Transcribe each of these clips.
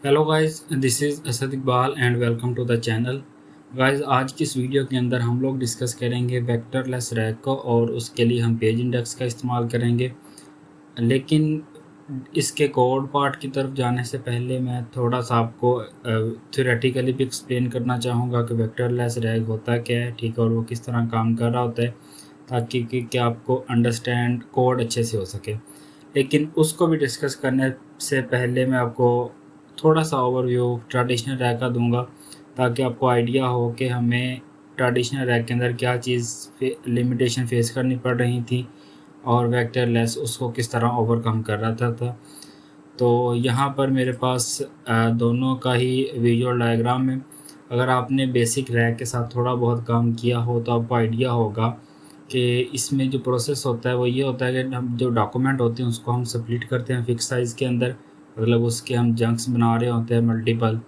Hello guys, this is Asad Iqbal and welcome to the channel. Guys, आज की इस video के अंदर हम लोग डिस्कस करेंगे वेक्टरलेस रैग को और उसके लिए हम पेज इंडेक्स का इस्तेमाल करेंगे। लेकिन इसके कोड पार्ट की तरफ जाने से पहले मैं थोड़ा सा आपको थ्योरेटिकली भी एक्सप्लेन करना चाहूँगा कि वेक्टरलेस रैग होता क्या है, ठीक है, और वो किस तरह काम कर रहा होता है, ताकि कि आपको अंडरस्टैंड कोड अच्छे से हो सके। लेकिन उसको भी डिस्कस करने से पहले मैं आपको थोड़ा सा ओवरव्यू ट्रेडिशनल रैग का दूंगा, ताकि आपको आइडिया हो कि हमें ट्रेडिशनल रैग के अंदर क्या चीज़ लिमिटेशन फेस करनी पड़ रही थी और वेक्टरलेस उसको किस तरह ओवरकम कर रहा था। तो यहाँ पर मेरे पास दोनों का ही विजुअल डायग्राम है। अगर आपने बेसिक रैग के साथ थोड़ा बहुत काम किया हो तो आपको आइडिया होगा कि इसमें जो प्रोसेस होता है वो ये होता है कि हम जो डॉक्यूमेंट होते हैं उसको हम स्प्लिट करते हैं फिक्स साइज़ के अंदर, मतलब उसके हम जंक्स बना रहे होते हैं मल्टीपल।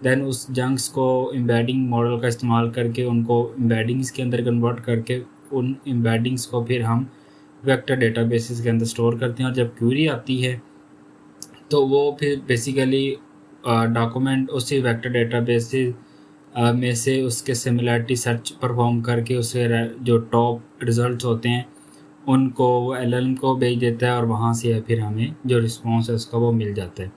देन उस जंक्स को एम्बेडिंग मॉडल का इस्तेमाल करके उनको एम्बेडिंग्स के अंदर कन्वर्ट करके उन एम्बेडिंग्स को फिर हम वेक्टर डेटाबेसेस के अंदर स्टोर करते हैं। और जब क्वेरी आती है तो वो फिर बेसिकली डॉक्यूमेंट उसी वेक्टर डेटाबेसेस में से उसके सिमिलरिटी सर्च परफॉर्म करके उसे जो टॉप रिजल्ट्स होते हैं उनको वो एलएलएम को भेज देता है और वहाँ से फिर हमें जो रिस्पॉन्स है उसका वो मिल जाता है।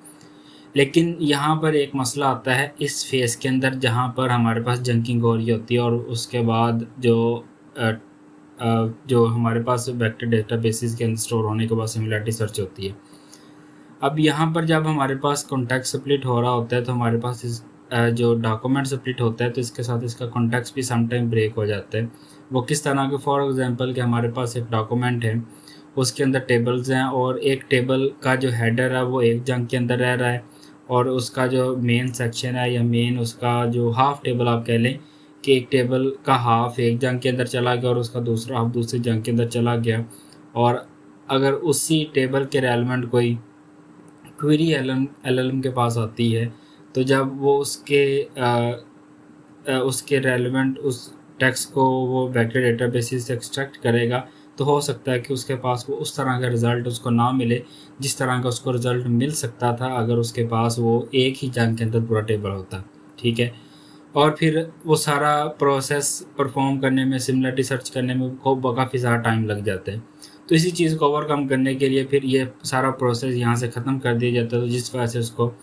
लेकिन यहाँ पर एक मसला आता है इस फेज़ के अंदर, जहाँ पर हमारे पास जंकिंग हो रही होती है और उसके बाद जो हमारे पास वेक्टर डेटाबेसेस के अंदर स्टोर होने के बाद सिमिलरिटी सर्च होती है। अब यहाँ पर जब हमारे पास कॉन्टेक्स्ट स्प्लिट हो रहा होता है तो हमारे पास जो डॉक्यूमेंट स्प्लिट होता है तो इसके साथ इसका कॉन्टेक्स्ट भी समटाइम ब्रेक हो जाता है। वो किस तरह के, फॉर एग्जांपल कि हमारे पास एक डॉक्यूमेंट है, उसके अंदर टेबल्स हैं और एक टेबल का जो हेडर है वो एक जंक के अंदर रह रहा है और उसका जो मेन सेक्शन है या मेन उसका जो हाफ टेबल आप कह लें कि एक टेबल का हाफ एक जंक के अंदर चला गया और उसका दूसरा हाफ दूसरे जंक के अंदर चला गया। और अगर उसी टेबल के रेलेवेंट कोई क्वेरी एलएलएम के पास आती है तो जब वो उसके रेलेवेंट उस टेक्स्ट को वो वेक्टर डेटाबेस से एक्सट्रैक्ट करेगा तो हो सकता है कि उसके पास वो उस तरह का रिज़ल्ट उसको ना मिले जिस तरह का उसको रिज़ल्ट मिल सकता था अगर उसके पास वो एक ही जंक के अंदर पूरा टेबल होता। ठीक है, और फिर वो सारा प्रोसेस परफॉर्म करने में, सिमिलरिटी सर्च करने में को काफ़ी ज़्यादा टाइम लग जाता है। तो इसी चीज़ को ओवरकम करने के लिए फिर ये सारा प्रोसेस यहाँ से ख़त्म कर दिया जाता है, तो जिस वजह से उसको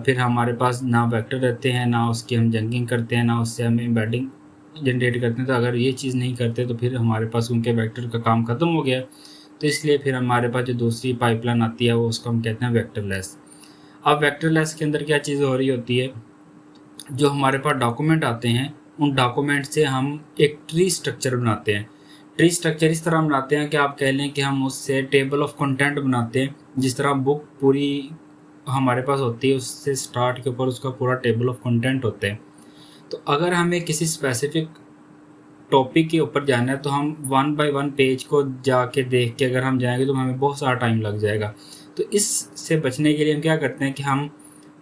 फिर हमारे पास ना वेक्टर रहते हैं, ना उसकी हम जंकिंग करते हैं, ना उससे हम एम्बेडिंग जनरेट करते हैं। तो अगर ये चीज़ नहीं करते तो फिर हमारे पास उनके वेक्टर का काम ख़त्म हो गया। तो इसलिए फिर हमारे पास जो दूसरी पाइपलाइन आती है वो उसको हम कहते हैं वेक्टरलेस। अब वेक्टरलेस के अंदर क्या चीज़ हो रही होती है, जो हमारे पास डॉक्यूमेंट आते हैं उन डॉक्यूमेंट से हम एक ट्री स्ट्रक्चर बनाते हैं। ट्री स्ट्रक्चर इस तरह बनाते हैं कि आप कह लें कि हम उससे टेबल ऑफ कंटेंट बनाते हैं। जिस तरह बुक पूरी हमारे पास होती है उससे स्टार्ट के ऊपर उसका पूरा टेबल ऑफ कंटेंट होता है। तो अगर हमें किसी स्पेसिफिक टॉपिक के ऊपर जाना है तो हम वन बाय वन पेज को जाके देख के अगर हम जाएंगे तो हमें बहुत सारा टाइम लग जाएगा। तो इससे बचने के लिए हम क्या करते हैं कि हम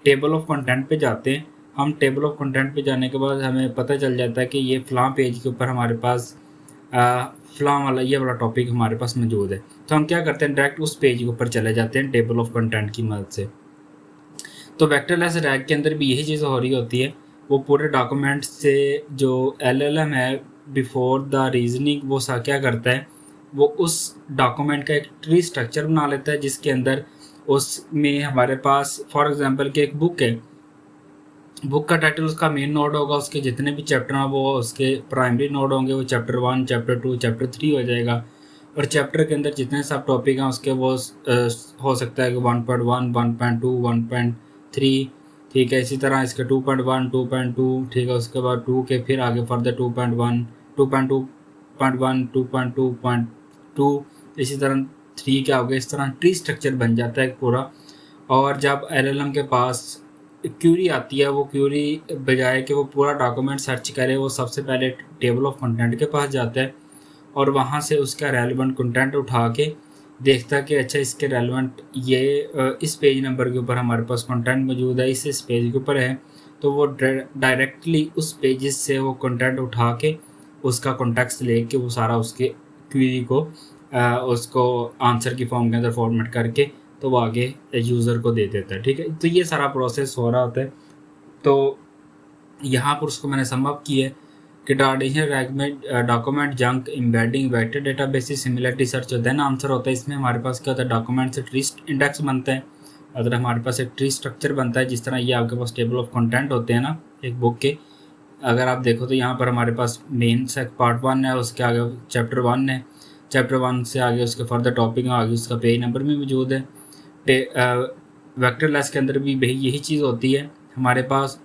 टेबल ऑफ कंटेंट पे जाते हैं। हम टेबल ऑफ कंटेंट पे जाने के बाद हमें पता चल जाता है कि ये फ़लाँ पेज के ऊपर हमारे पास फ़लाँ वाला ये वाला टॉपिक हमारे पास मौजूद है। तो हम क्या करते हैं, डायरेक्ट उस पेज के ऊपर चले जाते हैं टेबल ऑफ कंटेंट की मदद से। तो वेक्टरलेस रैग के अंदर भी यही चीज़ हो रही होती है। वो पूरे डॉक्यूमेंट से जो एलएलएम है बिफोर द रीजनिंग वो सा क्या करता है, वो उस डॉक्यूमेंट का एक ट्री स्ट्रक्चर बना लेता है जिसके अंदर उसमें हमारे पास फॉर एग्जांपल कि एक बुक है, बुक का टाइटल उसका मेन नोड होगा, उसके जितने भी चैप्टर हैं वो उसके प्राइमरी नोड होंगे, वो चैप्टर 1 चैप्टर 2 चैप्टर 3 हो जाएगा। और चैप्टर के अंदर जितने सब टॉपिक हैं उसके वो हो सकता है कि 1.1 1.2 1.3, ठीक है। इसी तरह इसके 2.1 2.2, ठीक है, उसके बाद 2 के फिर आगे फर्दर 2.1 2.2.1 2.2.2, इसी तरह 3 के आगे, इस तरह ट्री स्ट्रक्चर बन जाता है पूरा। और जब एलएलएम के पास क्यूरी आती है, वो क्यूरी बजाय कि वो पूरा डॉक्यूमेंट सर्च करे, वो सबसे पहले टेबल ऑफ कंटेंट के पास जाता है और वहाँ से उसका रेलेवेंट कंटेंट उठा के देखता है कि अच्छा इसके रेलेवेंट ये इस पेज नंबर के ऊपर हमारे पास कंटेंट मौजूद है, इस पेज के ऊपर है। तो वो डायरेक्टली उस पेजेस से वो कंटेंट उठा के उसका कॉन्टेक्स्ट लेके वो सारा उसके क्वेरी को उसको आंसर की फॉर्म के अंदर फॉर्मेट करके तो वो आगे यूज़र को दे देता है, ठीक है। तो ये सारा प्रोसेस हो रहा होता है। तो यहाँ पर उसको मैंने सम अप किया है कि traditional document junk embedding vector databases similarity search और देन आंसर होता है। इसमें हमारे पास क्या होता है, डॉक्यूमेंट से ट्री इंडेक्स बनता है। अगर हमारे पास एक ट्री स्ट्रक्चर बनता है, जिस तरह ये आपके पास टेबल ऑफ कंटेंट होते हैं ना एक बुक के, अगर आप देखो तो यहाँ पर हमारे पास मेन से पार्ट 1 है, उसके आगे चैप्टर 1 है, चैप्टर 1 से आगे उसके फर्दर टॉपिक है, आगे उसका पेज नंबर भी मौजूद है। वेक्टर लेस के अंदर भी यही चीज़ होती है। हमारे पास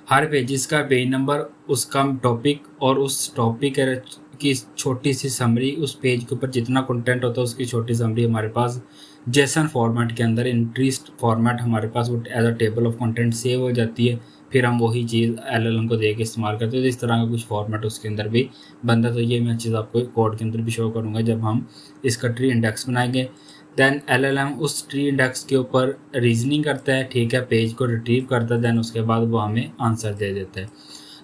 हर पेजेस का पेज नंबर, उसका टॉपिक और उस टॉपिक की छोटी सी समरी, उस पेज के ऊपर जितना कंटेंट होता है उसकी छोटी समरी हमारे पास जेसन फॉर्मेट के अंदर, इंट्रीस्ट फॉर्मेट हमारे पास वो as a table of content save हो जाती है। फिर हम वही चीज़ LLM को दे के इस्तेमाल करते हैं। तो इस तरह का कुछ फॉर्मेट उसके अंदर भी बनता है। तो ये मैं चीज़ आपको कोड के अंदर भी शो करूँगा जब हम इसका ट्री इंडेक्स बनाएंगे। देन LLM उस ट्री इंडेक्स के ऊपर रीजनिंग करता है, ठीक है, पेज को रिट्रीव करता है, देन उसके बाद वो हमें आंसर दे देता है।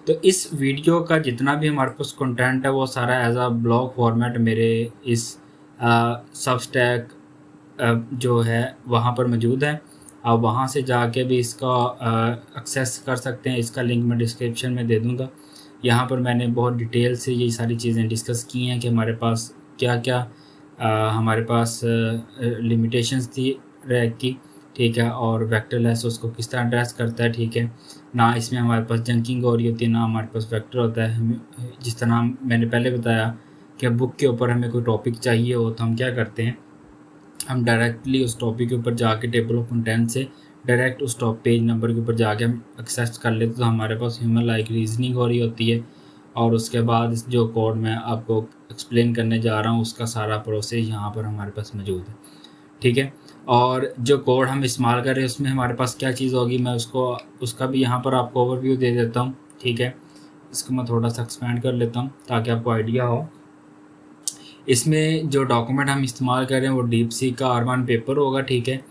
तो इस वीडियो का जितना भी हमारे पास कंटेंट है वो सारा एज अ ब्लॉग फॉर्मेट मेरे इस सबस्टैक जो है वहाँ पर मौजूद है। आप वहाँ से जाके भी इसका एक्सेस कर सकते हैं। इसका लिंक मैं डिस्क्रिप्शन में दे दूँगा। यहाँ पर मैंने बहुत डिटेल से ये सारी चीज़ें डिस्कस की हैं कि हमारे पास क्या क्या हमारे पास लिमिटेशंस थी रैक की, ठीक है, और वेक्टर लेस उसको किस तरह एड्रेस करता है, ठीक है। ना इसमें हमारे पास जंकिंग हो रही होती है, ना हमारे पास वेक्टर होता है। हमें जिस तरह मैंने पहले बताया कि बुक के ऊपर हमें कोई टॉपिक चाहिए हो तो हम क्या करते हैं, हम डायरेक्टली उस टॉपिक के ऊपर जाके टेबल ऑफ कंटेंट से डायरेक्ट उस टॉप पेज नंबर के ऊपर जाके हम एक्सेस कर लेते। तो हमारे पास ह्यूमन लाइक रीजनिंग हो रही होती है, और उसके बाद जो कोड मैं आपको एक्सप्लेन करने जा रहा हूँ उसका सारा प्रोसेस यहाँ पर हमारे पास मौजूद है, ठीक है। और जो कोड हम इस्तेमाल कर रहे हैं उसमें हमारे पास क्या चीज़ होगी, मैं उसका भी यहाँ पर आपको ओवरव्यू दे देता हूँ, ठीक है। इसको मैं थोड़ा सा एक्सपेंड कर लेता हूँ ताकि आपको आइडिया हो। इसमें जो डॉक्यूमेंट हम इस्तेमाल कर रहे हैं वो डीपसीक का R1 पेपर होगा, ठीक है।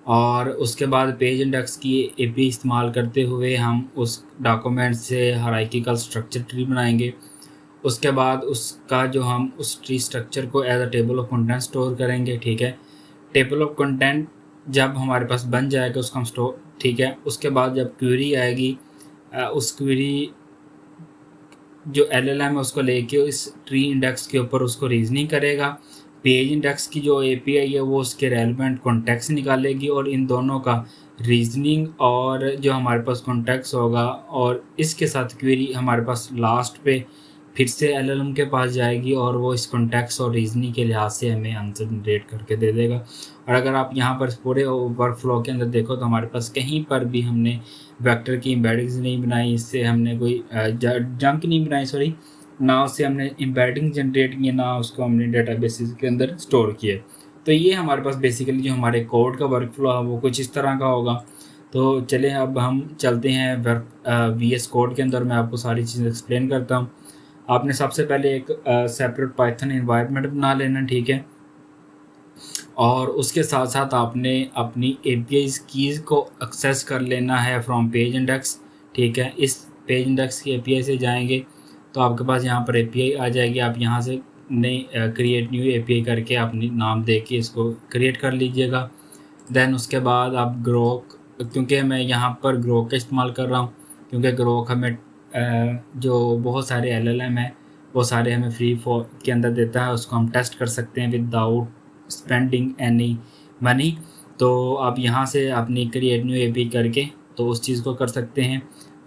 और उसके बाद पेज इंडेक्स की API इस्तेमाल करते हुए हम उस डॉक्यूमेंट से हायरार्किकल स्ट्रक्चर ट्री बनाएंगे। उसके बाद उसका जो हम उस ट्री स्ट्रक्चर को as a table of content store करेंगे, ठीक है। टेबल ऑफ कंटेंट जब हमारे पास बन जाएगा उसका हम स्टोर, ठीक है। उसके बाद जब क्वेरी आएगी, उस क्वेरी जो LLM है उसको लेके इस ट्री इंडेक्स के ऊपर उसको रीजनिंग करेगा। पेज इंडेक्स की जो API है वो उसके रेलेवेंट कॉन्टेक्स्ट निकालेगी, और इन दोनों का रीजनिंग और जो हमारे पास कॉन्टेक्स्ट होगा, और इसके साथ क्वेरी हमारे पास लास्ट पे फिर से LLM के पास जाएगी, और वो इस कॉन्टेक्स्ट और रीजनिंग के लिहाज से हमें आंसर जनरेट करके दे देगा। और अगर आप यहाँ पर पूरे वर्कफ्लो के अंदर देखो तो हमारे पास कहीं पर भी हमने वेक्टर की एम्बेडिंग्स नहीं बनाई, इससे हमने कोई जंक नहीं बनाई, सॉरी, ना उससे हमने एम्बेडिंग जनरेट किए, ना उसको हमने डेटाबेसेस के अंदर स्टोर किए। तो ये हमारे पास बेसिकली जो हमारे कोड का वर्कफ्लो है वो कुछ इस तरह का होगा। तो चलें अब हम चलते हैं VS कोड के अंदर, मैं आपको सारी चीज़ें एक्सप्लेन करता हूँ। आपने सबसे पहले एक सेपरेट पाइथन एनवायरनमेंट बना लेना, ठीक है। और उसके साथ साथ आपने अपनी APIs कीज़ को एक्सेस कर लेना है फ्रॉम पेज इंडेक्स, ठीक है। इस पेज इंडेक्स की API से जाएंगे तो आपके पास यहाँ पर API आ जाएगी। आप यहाँ से नई क्रिएट न्यू API करके अपनी नाम दे के इसको क्रिएट कर लीजिएगा। देन उसके बाद आप ग्रोक, क्योंकि मैं यहाँ पर ग्रोक का इस्तेमाल कर रहा हूँ क्योंकि ग्रोक हमें जो बहुत सारे LLM है वो सारे हमें फ्री फॉर के अंदर देता है, उसको हम टेस्ट कर सकते हैं विदाउट स्पेंडिंग एनी मनी। तो आप यहाँ से अपनी क्रिएट न्यू API करके तो उस चीज़ को कर सकते हैं,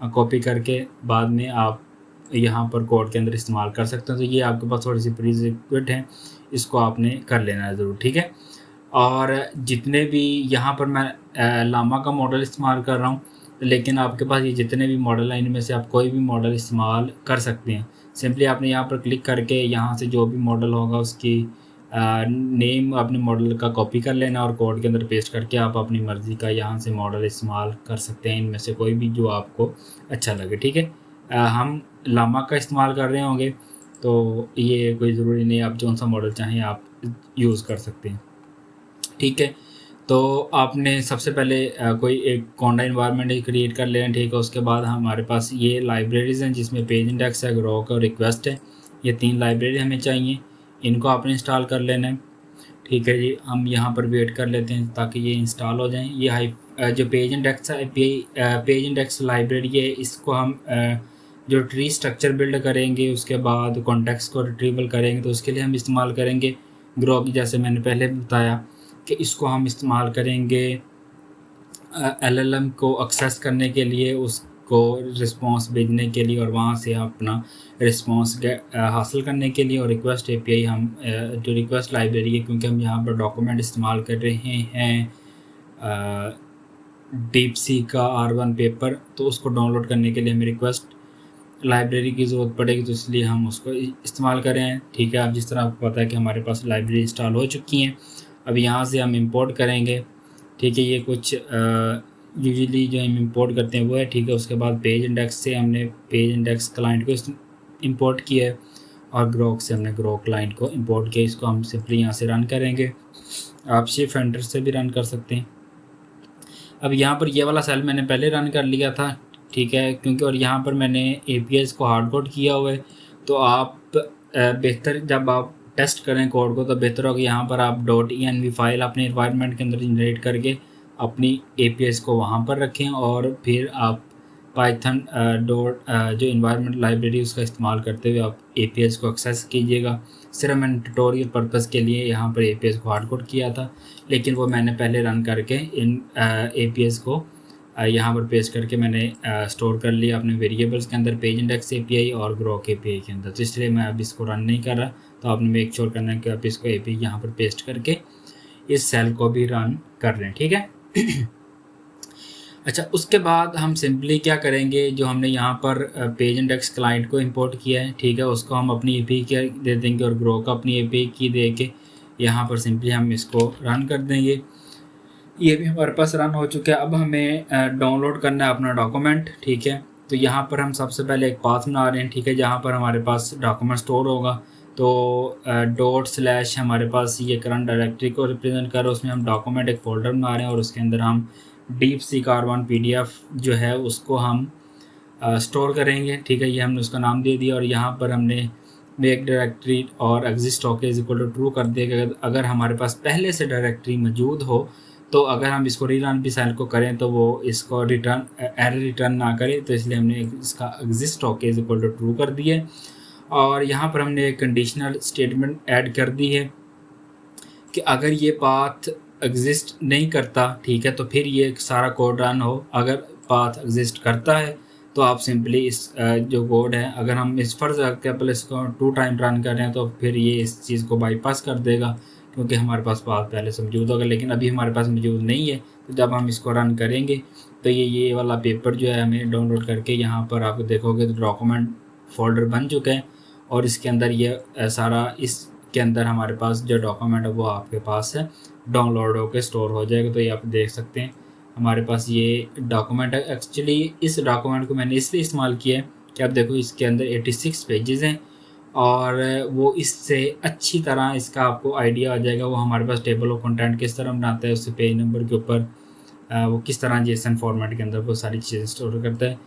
कॉपी करके बाद में आप यहाँ पर कोड के अंदर इस्तेमाल कर सकते हैं। तो ये आपके पास थोड़ी सी प्रीरिक्विजिट है, इसको आपने कर लेना है ज़रूर, ठीक है। और जितने भी यहाँ पर मैं लामा का मॉडल इस्तेमाल कर रहा हूँ, लेकिन आपके पास ये जितने भी मॉडल हैं इनमें से आप कोई भी मॉडल इस्तेमाल कर सकते हैं। सिंपली आपने यहाँ पर क्लिक करके यहाँ से जो भी मॉडल होगा उसकी नेम अपने मॉडल का कॉपी कर लेना और कोड के अंदर पेस्ट करके आप अपनी मर्ज़ी का यहाँ से मॉडल इस्तेमाल कर सकते हैं, इनमें से कोई भी जो आपको अच्छा लगे, ठीक है। हम लामा का इस्तेमाल कर रहे होंगे तो ये कोई ज़रूरी नहीं, आप जौन सा मॉडल चाहें आप यूज़ कर सकते हैं, ठीक है। तो आपने सबसे पहले कोई एक कॉन्डा इन्वायरमेंट क्रिएट कर लेना, ठीक है। उसके बाद हमारे पास ये लाइब्रेरीज़ हैं जिसमें पेज इंडेक्स है, ग्रोक और रिक्वेस्ट है। ये 3 लाइब्रेरी हमें चाहिए, इनको आपने इंस्टॉल कर लेना है, ठीक है जी, हम यहाँ पर वेट कर लेते हैं ताकि ये इंस्टॉल हो जाएँ। ये जो पेज इंडेक्स है, पेज इंडेक्स लाइब्रेरी है, इसको हम जो ट्री स्ट्रक्चर बिल्ड करेंगे, उसके बाद कॉन्टेक्स्ट को रिट्रीवल करेंगे, तो उसके लिए हम इस्तेमाल करेंगे ग्रोक। जैसे मैंने पहले बताया कि इसको हम इस्तेमाल करेंगे LLM को एक्सेस करने के लिए, उसको रिस्पांस भेजने के लिए और वहाँ से अपना रिस्पांस हासिल करने के लिए। और रिक्वेस्ट API हम जो रिक्वेस्ट लाइब्रेरी है, क्योंकि हम यहाँ पर डॉक्यूमेंट इस्तेमाल कर रहे हैं DeepSeek का R1 पेपर, तो उसको डाउनलोड करने के लिए हमें रिक्वेस्ट लाइब्रेरी की ज़रूरत पड़ेगी, तो इसलिए हम उसको इस्तेमाल कर रहे हैं। ठीक है, अब जिस तरह आपको पता है कि हमारे पास लाइब्रेरी इंस्टॉल हो चुकी हैं, अब यहाँ से हम इंपोर्ट करेंगे। ठीक है, ये कुछ यूजुअली जो हम इंपोर्ट करते हैं वो है। ठीक है, उसके बाद पेज इंडेक्स से हमने पेज इंडेक्स क्लाइंट को इंपोर्ट किया है और ग्रोक से हमने ग्रोक क्लाइंट को इंपोर्ट किया। इसको हम सिंपली यहाँ से रन करेंगे। आप शिफ्ट एंटर से भी रन कर सकते हैं। अब यहाँ पर ये वाला सेल मैंने पहले रन कर लिया था, ठीक है, क्योंकि और यहाँ पर मैंने APIs को हार्ड कोड किया हुआ है। तो आप बेहतर जब आप टेस्ट करें कोड को, तो बेहतर होगा यहाँ पर आप .env फाइल अपने इन्वायरमेंट के अंदर जनरेट करके अपनी APIs को वहाँ पर रखें और फिर आप पाइथन जो इन्वायरमेंट लाइब्रेरी उसका इस्तेमाल करते हुए आप APIs को एक्सेस कीजिएगा। सिर्फ मैंने ट्यूटोरियल पर्पज़ के लिए यहाँ पर APIs को हार्ड कोड किया था, लेकिन वो मैंने पहले रन करके इन APIs को यहाँ पर पेस्ट करके मैंने स्टोर कर लिया अपने वेरिएबल्स के अंदर, पेज इंडेक्स API और ग्रोक API के अंदर। तो इसलिए मैं अब इसको रन नहीं कर रहा। तो आपने मेक श्योर करना है कि आप इसको API यहाँ पर पेस्ट करके इस सेल को भी रन कर लें। ठीक है। अच्छा, उसके बाद हम सिंपली क्या करेंगे, जो हमने यहाँ पर पेज इंडेक्स क्लाइंट को इंपोर्ट किया है, ठीक है, उसको हम अपनी API की दे देंगे और ग्रोक अपनी API की दे के यहाँ पर सिंपली हम इसको रन कर देंगे। ये भी हमारे पास रन हो चुका है। अब हमें डाउनलोड करना है अपना डॉक्यूमेंट। ठीक है, तो यहाँ पर हम सबसे पहले एक पाथ बना रहे हैं, ठीक है, जहाँ पर हमारे पास डॉक्यूमेंट स्टोर होगा। तो / हमारे पास ये करंट डायरेक्टरी को रिप्रेजेंट कर रहा है, उसमें हम डॉक्यूमेंट एक फ़ोल्डर बना रहे हैं और उसके अंदर हम DeepSeek R1 PDF जो है उसको हम स्टोर करेंगे। ठीक है, ये हमने उसका नाम दे दिया और यहाँ पर हमने मेक डायरेक्टरी और एग्जिस्ट होके = ट्रू कर देगा अगर हमारे पास पहले से डायरेक्टरी मौजूद हो। तो अगर हम इसको रीरन भी सेल को करें तो वो इसको एरर रिटर्न ना करे, तो इसलिए हमने इसका एग्जिस्ट होके = ट्रू कर दिए। और यहाँ पर हमने एक कंडीशनल स्टेटमेंट ऐड कर दी है कि अगर ये पाथ एग्जिस्ट नहीं करता, ठीक है, तो फिर ये सारा कोड रन हो। अगर पाथ एग्जिस्ट करता है तो आप सिंपली इस जो कोड है, अगर हम इस फर्ज एग्जाम्पल इसको 2 टाइम रन कर रहे हैं तो फिर ये इस चीज़ को बाईपास कर देगा, क्योंकि हमारे पास पाथ पहले से मौजूद होगा, लेकिन अभी हमारे पास मौजूद नहीं है। तो जब हम इसको रन करेंगे तो ये वाला पेपर जो है हमें डाउनलोड करके यहाँ पर आप देखोगे तो डॉक्यूमेंट फ़ोल्डर बन चुका है और इसके अंदर ये सारा इसके अंदर हमारे पास जो डॉक्यूमेंट है वो आपके पास है डाउनलोड होकर स्टोर हो जाएगा। तो ये आप देख सकते हैं हमारे पास ये डॉक्यूमेंट है। एक्चुअली इस डॉक्यूमेंट को मैंने इसलिए इस्तेमाल किया है कि आप देखो इसके अंदर 86 पेजेस हैं और वो इससे अच्छी तरह इसका आपको आइडिया आ जाएगा। वो हमारे पास टेबल ऑफ कंटेंट किस तरह बनाता है, उससे पेज नंबर के ऊपर वो किस तरह JSON फॉर्मेट के अंदर वो सारी चीज़ें स्टोर करता है।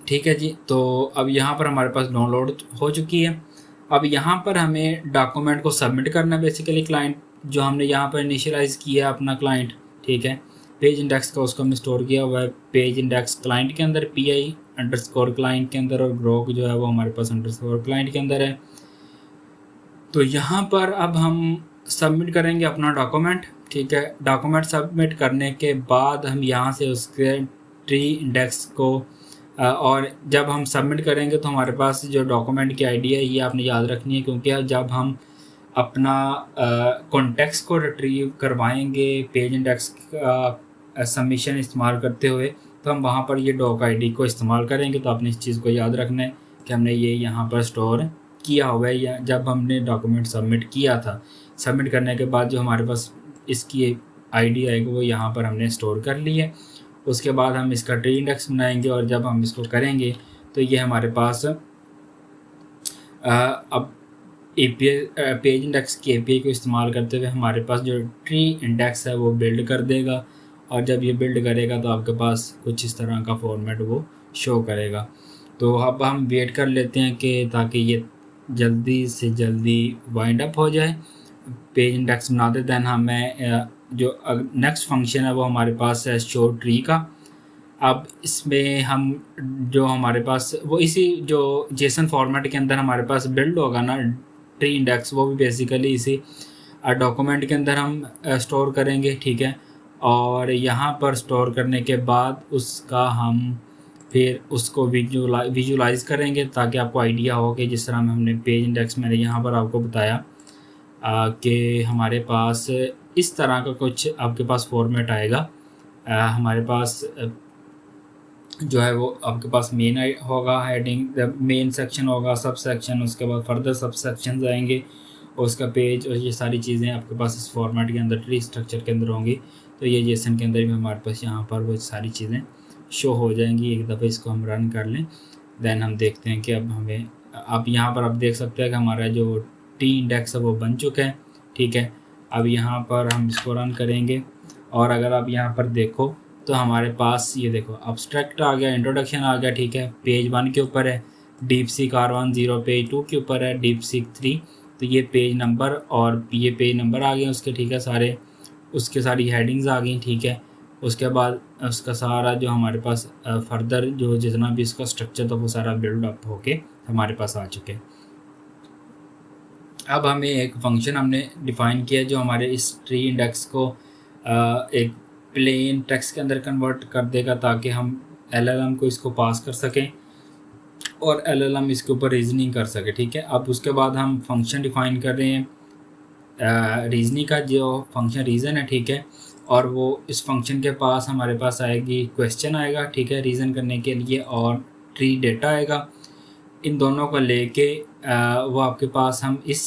ठीक है जी, तो अब यहाँ पर हमारे पास डाउनलोड हो चुकी है। अब यहाँ पर हमें डॉक्यूमेंट को सबमिट करना है बेसिकली क्लाइंट जो हमने यहाँ पर इनिशियलाइज़ किया है अपना क्लाइंट। ठीक है, पेज इंडेक्स का उसको हमने स्टोर किया हुआ है पेज इंडेक्स क्लाइंट के अंदर, PI_ क्लाइंट के अंदर, और ग्रोक जो है वो हमारे पास _ क्लाइंट के अंदर है। तो यहाँ पर अब हम सबमिट करेंगे अपना डॉक्यूमेंट। ठीक है, डॉक्यूमेंट सबमिट करने के बाद हम यहाँ से उसके ट्री इंडेक्स को और जब हम सबमिट करेंगे तो हमारे पास जो डॉक्यूमेंट की ID है ये आपने याद रखनी है, क्योंकि जब हम अपना कॉन्टेक्स्ट को रिट्रीव करवाएंगे पेज इंडेक्स का सबमिशन इस्तेमाल करते हुए, तो हम वहाँ पर ये डॉक ID को इस्तेमाल करेंगे। तो आपने इस चीज़ को याद रखना है कि हमने ये यहाँ पर स्टोर किया हुआ है या जब हमने डॉक्यूमेंट सबमिट किया था। सबमिट करने के बाद जो हमारे पास इसकी ID आएगी वो यहाँ पर हमने स्टोर कर ली है। उसके बाद हम इसका ट्री इंडेक्स बनाएंगे और जब हम इसको करेंगे तो ये हमारे पास अब पेज इंडेक्स की API को इस्तेमाल करते हुए हमारे पास जो ट्री इंडेक्स है वो बिल्ड कर देगा। और जब ये बिल्ड करेगा तो आपके पास कुछ इस तरह का फॉर्मेट वो शो करेगा। तो अब हम वेट कर लेते हैं कि ताकि ये जल्दी से जल्दी वाइंड अप हो जाए पेज इंडेक्स बना दे, देन हमें जो नेक्स्ट फंक्शन है वो हमारे पास है शो ट्री का। अब इसमें हम जो हमारे पास वो इसी जो जेसन फॉर्मेट के अंदर हमारे पास बिल्ड होगा ना ट्री इंडेक्स, वो भी बेसिकली इसी डॉक्यूमेंट के अंदर हम स्टोर करेंगे, ठीक है। और यहाँ पर स्टोर करने के बाद उसका हम फिर उसको विजुलाइज करेंगे, ताकि आपको आइडिया हो कि जिस तरह हमने पेज इंडेक्स मैंने यहाँ पर आपको बताया कि हमारे पास इस तरह का कुछ आपके पास फॉर्मेट आएगा। हमारे पास जो है वो आपके पास मेन होगा, हेडिंग मेन सेक्शन होगा, सब सेक्शन, उसके बाद फर्दर सब सेक्शन आएंगे, और उसका पेज और ये सारी चीज़ें आपके पास इस फॉर्मेट के अंदर ट्री स्ट्रक्चर के अंदर होंगी। तो ये जेसन के अंदर भी हमारे पास यहाँ पर वो सारी चीज़ें शो हो जाएंगी। एक दफ़े इसको हम रन कर लें, देन हम देखते हैं कि अब हमें अब यहाँ पर आप देख सकते हैं कि हमारा जो टी इंडेक्स है वो बन चुका है, ठीक है। अब यहाँ पर हम इसको रन करेंगे, और अगर आप यहाँ पर देखो तो हमारे पास ये देखो अब्स्ट्रैक्ट आ गया, इंट्रोडक्शन आ गया, ठीक है। पेज 1 के ऊपर है, डीप सीक R10, पेज 2 के ऊपर है, डीप सीक 3, तो ये पेज नंबर और ये पेज नंबर आ गए उसके, ठीक है, सारे उसके सारी हेडिंग्स आ गई, ठीक है। उसके बाद उसका सारा जो हमारे पास फर्दर जो जितना भी इसका स्ट्रक्चर था वो सारा बिल्ड अप होके हमारे पास आ चुके। अब हमें एक फंक्शन हमने डिफ़ाइन किया जो हमारे इस ट्री इंडेक्स को एक प्लेन टेक्स्ट के अंदर कन्वर्ट कर देगा, ताकि हम LLM को इसको पास कर सकें और LLM इसके ऊपर रीजनिंग कर सके, ठीक है। अब उसके बाद हम फंक्शन डिफ़ाइन कर रहे हैं रीजनिंग का, जो फंक्शन रीज़न है, ठीक है। और वो इस फंक्शन के पास हमारे पास आएगी क्वेश्चन आएगा, ठीक है, रीज़न करने के लिए, और ट्री डेटा आएगा। इन दोनों को लेके वो आपके पास हम इस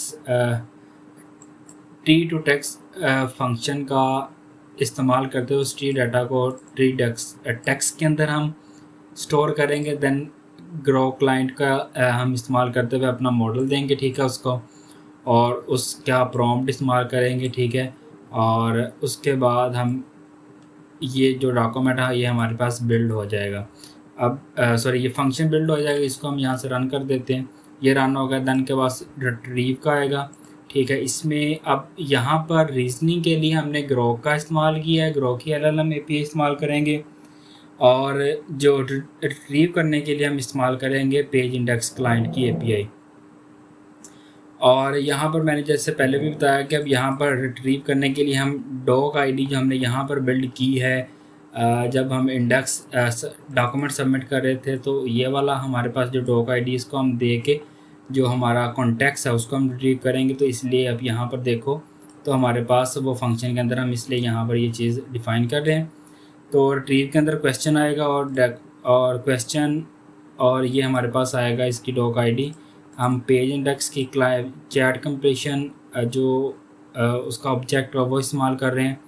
ट्री टू टेक्स्ट फंक्शन का इस्तेमाल करते हुए उस ट्री डाटा को ट्री टेक्स्ट के अंदर हम स्टोर करेंगे। देन ग्रो क्लाइंट का हम इस्तेमाल करते हुए अपना मॉडल देंगे, ठीक है, उसको, और उसका प्रॉम्प्ट इस्तेमाल करेंगे, ठीक है। और उसके बाद हम ये जो डॉक्यूमेंट है ये हमारे पास बिल्ड हो जाएगा। अब सॉरी ये फंक्शन बिल्ड हो जाएगा, इसको हम यहाँ से रन कर देते हैं। ये रन होगा, देन के बाद रिट्रीव का आएगा, ठीक है। इसमें अब यहाँ पर रीजनिंग के लिए हमने ग्रो का इस्तेमाल किया है, ग्रो की LLM API इस्तेमाल करेंगे, और जो रिट्रीव करने के लिए हम इस्तेमाल करेंगे पेज इंडेक्स क्लाइंट की API। और यहाँ पर मैंने जैसे पहले भी बताया कि अब यहाँ पर रिट्रीव करने के लिए हम डॉक ID जो हमने यहाँ पर बिल्ड की है, जब हम इंडेक्स डॉक्यूमेंट सबमिट कर रहे थे, तो ये वाला हमारे पास जो डॉक ID इसको हम दे के जो हमारा कॉन्टेक्स्ट है उसको हम रिट्रीव करेंगे। तो इसलिए अब यहाँ पर देखो तो हमारे पास वो फंक्शन के अंदर हम इसलिए यहाँ पर ये चीज़ डिफ़ाइन कर रहे हैं। तो रिट्रीव के अंदर क्वेश्चन आएगा और क्वेश्चन, और ये हमारे पास आएगा इसकी डॉक ID। हम पेज इंडेक्स की चैट कंप्लीशन जो उसका ऑब्जेक्ट है वो इस्तेमाल कर रहे हैं,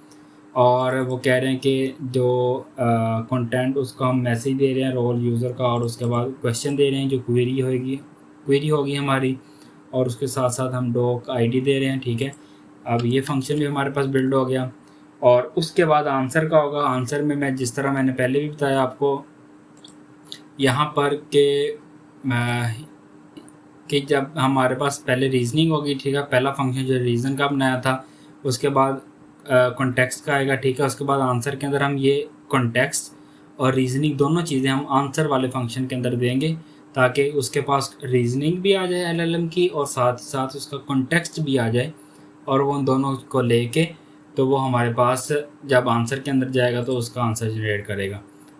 और वो कह रहे हैं कि जो कंटेंट उसको हम मैसेज दे रहे हैं रोल यूज़र का, और उसके बाद क्वेश्चन दे रहे हैं जो क्वेरी होगी हमारी, और उसके साथ साथ हम डॉक ID दे रहे हैं, ठीक है। अब ये फंक्शन भी हमारे पास बिल्ड हो गया, और उसके बाद आंसर का होगा। आंसर में मैं जिस तरह मैंने पहले भी बताया आपको यहाँ पर कि जब हमारे पास पहले रीजनिंग होगी, ठीक है, पहला फंक्शन जो रीज़न का बनाया था, उसके बाद कॉन्टेक्स्ट का आएगा, ठीक है। उसके बाद आंसर के अंदर हम ये कॉन्टेक्स्ट और रीजनिंग दोनों चीज़ें हम आंसर वाले फंक्शन के अंदर देंगे, ताकि उसके पास रीजनिंग भी आ जाए LLM की, और साथ ही साथ उसका कॉन्टेक्स्ट भी आ जाए, और वो उन दोनों को लेके तो वो हमारे पास जब आंसर के अंदर जाएगा तो उसका आंसर जनरेट करेगा।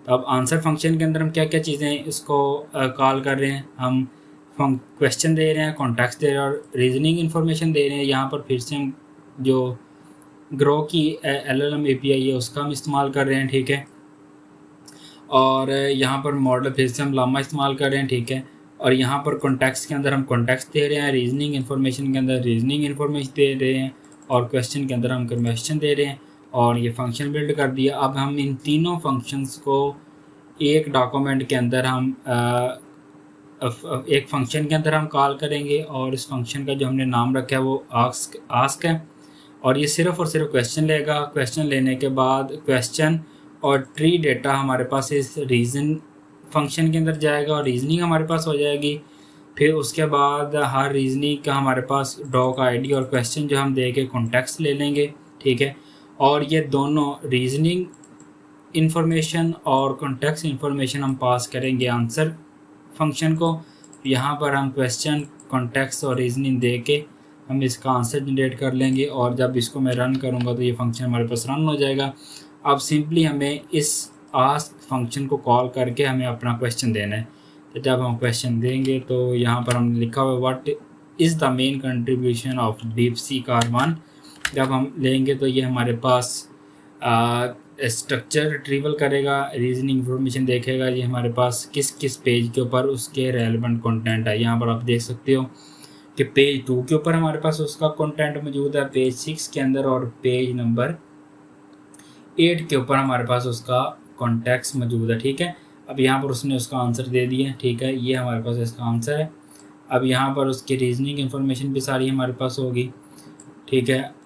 तो अब आंसर फंक्शन के अंदर हम क्या क्या चीज़ें इसको कॉल कर रहे हैं, हम क्वेश्चन दे रहे हैं, कॉन्टेक्स्ट दे रहे हैं, और रीजनिंग इन्फॉर्मेशन दे रहे हैं। यहाँ पर फिर से हम जो ग्रो की LLM API है उसका हम इस्तेमाल कर रहे हैं, ठीक है। और यहाँ पर मॉडल फिर से हम लामा इस्तेमाल कर रहे हैं, ठीक है। और यहाँ पर कॉन्टेक्स्ट के अंदर हम कॉन्टेक्स्ट दे रहे हैं, रीजनिंग इन्फॉर्मेशन के अंदर रीजनिंग इन्फॉर्मेशन दे रहे हैं, और क्वेश्चन के अंदर हम क्वेश्चन दे रहे हैं, और ये फंक्शन बिल्ड कर दिया। अब हम इन तीनों फंक्शंस को एक डॉक्यूमेंट के अंदर हम एक फंक्शन के अंदर हम कॉल करेंगे, और इस फंक्शन का जो हमने नाम रखा है वो आस्क है, और ये सिर्फ़ और सिर्फ क्वेश्चन लेगा। क्वेश्चन लेने के बाद क्वेश्चन और ट्री डेटा हमारे पास इस रीज़न फंक्शन के अंदर जाएगा, और रीजनिंग हमारे पास हो जाएगी। फिर उसके बाद हर रीजनिंग का हमारे पास डॉक आईडी और क्वेश्चन जो हम दे के कॉन्टेक्स्ट ले लेंगे, ठीक है। और ये दोनों रीजनिंग इंफॉर्मेशन और कॉन्टेक्स्ट इंफॉर्मेशन हम पास करेंगे आंसर फंक्शन को। यहाँ पर हम क्वेश्चन, कॉन्टेक्स्ट और रीजनिंग दे के हम इसका आंसर जनरेट कर लेंगे, और जब इसको मैं रन करूँगा तो ये फंक्शन हमारे पास रन हो जाएगा। अब सिंपली हमें इस आस्क फंक्शन को कॉल करके हमें अपना क्वेश्चन देना है। तो जब हम क्वेश्चन देंगे तो यहाँ पर हमने लिखा हुआ what is the main contribution of DeepSeek कार1। जब हम लेंगे तो ये हमारे पास स्ट्रक्चर रिट्रीवल करेगा, रीजनिंग इंफॉर्मेशन देखेगा, ये हमारे पास किस किस पेज के ऊपर उसके रेलेवेंट कंटेंट है। यहाँ पर आप देख सकते हो कि पेज 2 के ऊपर हमारे पास उसका कंटेंट मौजूद है, पेज 6 के अंदर, और पेज नंबर 8 के ऊपर हमारे पास उसका कॉन्टेक्स्ट मौजूद है, ठीक है। अब यहाँ पर उसने उसका आंसर दे दिया, ठीक है, ये हमारे पास इसका आंसर है। अब यहाँ पर उसकी रीजनिंग इंफॉर्मेशन भी सारी हमारे पास होगी, ठीक है।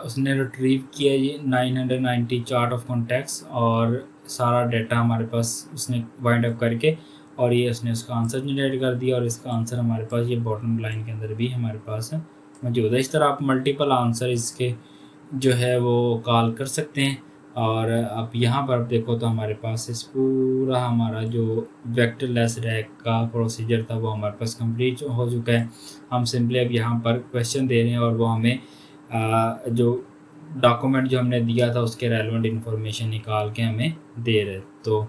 उसने रिट्रीव किया ये 990 चार्ट ऑफ कॉन्टेक्ट्स और सारा डाटा हमारे पास उसने वाइंड अप करके, और ये उसने उसका आंसर जनरेट कर दिया, और इसका आंसर हमारे पास ये बॉटम लाइन के अंदर भी हमारे पास मौजूद है। इस तरह आप मल्टीपल आंसर इसके जो है वो कॉल कर सकते हैं। और अब यहाँ पर आप देखो तो हमारे पास इस पूरा हमारा जो वेक्टरलेस रैक का प्रोसीजर था वो हमारे पास कंप्लीट हो चुका है। हम सिंपली अब यहाँ पर क्वेश्चन दे रहे हैं और वो हमें जो डॉक्यूमेंट जो हमने दिया था उसके रेलेवेंट इन्फॉर्मेशन निकाल के हमें दे रहे। तो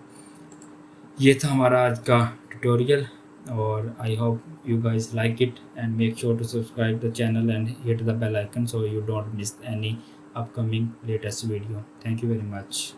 ये था हमारा आज का ट्यूटोरियल, और I hope you guys like it, and make sure to subscribe the channel and hit the bell icon so you don't miss any upcoming latest video. Thank you very much.